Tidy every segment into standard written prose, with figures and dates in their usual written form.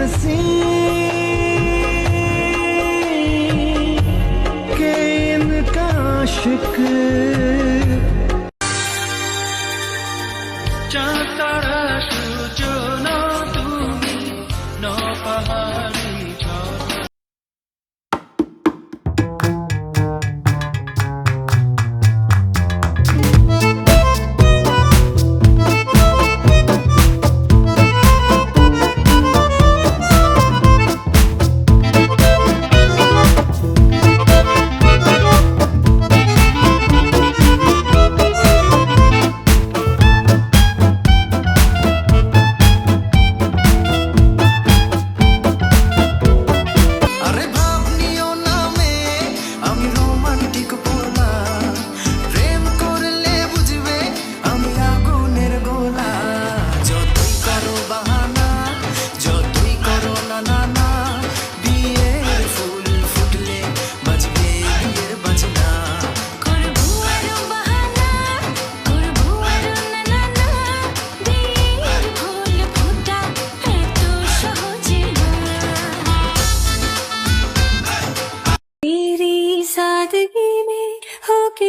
हंसी के इनका आशिक চাঁতারা সূচনা তুমি নপাহাড়ি ঝর্ণা। सादगी में होके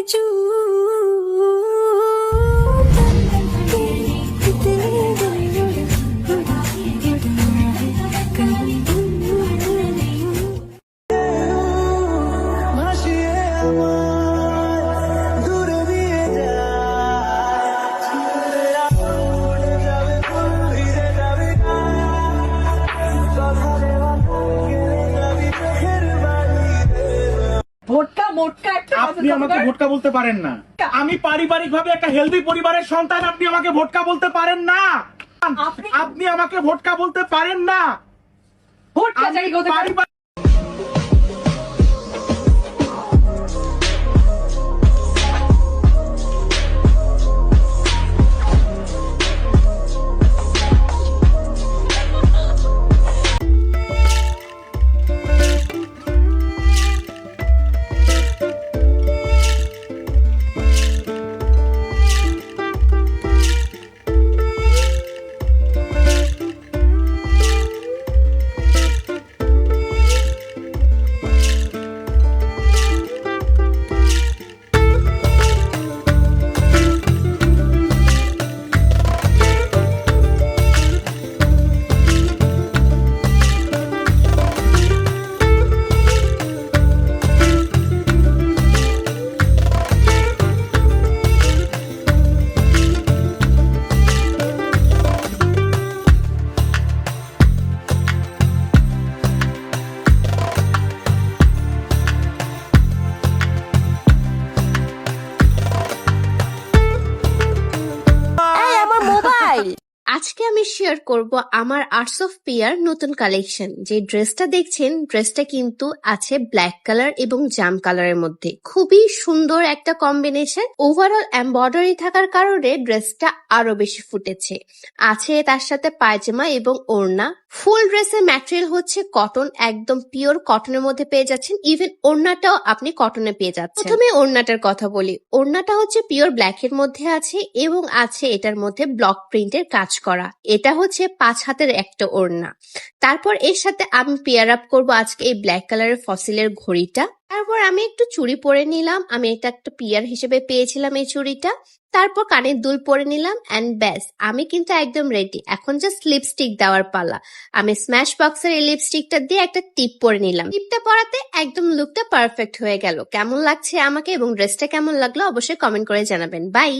ভোটকা মোটকা একটা আপনি আমাকে ভোটকা বলতে পারেন না। আমি পারিবারিক ভাবে একটা হেলদি পরিবারের সন্তান, আপনি আমাকে ভোটকা বলতে পারেন না। আপনি আমাকে ভোটকা বলতে পারেন না। ভোটকা চাই কোথায়? আজকে আমি শেয়ার করব আমার আর্টস অফ পিয়ার নতুন কালেকশন। যে ড্রেসটা দেখছেন, ড্রেসটা কিন্তু আছে ব্ল্যাক কালার এবং জাম কালারের মধ্যে। খুবই সুন্দর একটা কম্বিনেশন। ওভারঅল এমব্রয়ডারি থাকার কারণে ড্রেসটা আরো বেশি ফুটেছে। আছে তার সাথে পায়জামা এবং ওড়না। ফুল ড্রেসের ম্যাটেরিয়াল হচ্ছে কটন, একদম পিওর কটনের মধ্যে পেয়ে যাচ্ছেন। ইভেন ওড়নাটাও আপনি কটনে পেয়ে যাচ্ছেন। প্রথমে ওড়নাটার কথা বলি। ওড়নাটা হচ্ছে পিওর ব্ল্যাক এর মধ্যে আছে এবং আছে এটার মধ্যে ব্লক প্রিন্টের কাজ করা। এটা হচ্ছে 5 হাতের একটা ওড়না। তারপর এর সাথে আমি পেয়ার আপ করবো আজকে এই ব্ল্যাক কালারের ফসিলের ঘড়িটা। তারপর আমি একটু চুড়ি পরে নিলাম। আমি এটা একটা পিয়ার হিসেবে পেয়েছিলাম এই চুড়িটা। তারপর কানের দুল পরে নিলাম এন্ড ব্যাস, আমি কিন্তু একদম রেডি। এখন জাস্ট লিপস্টিক দেওয়ার পালা। আমি স্ম্যাশ বক্সের এই লিপস্টিকটা দিয়ে একটা টিপ পরে নিলাম। টিপটা পরাতে একদম লুকটা পারফেক্ট হয়ে গেল। কেমন লাগছে আমাকে এবং ড্রেসটা কেমন লাগলো অবশ্যই কমেন্ট করে জানাবেন। বাই।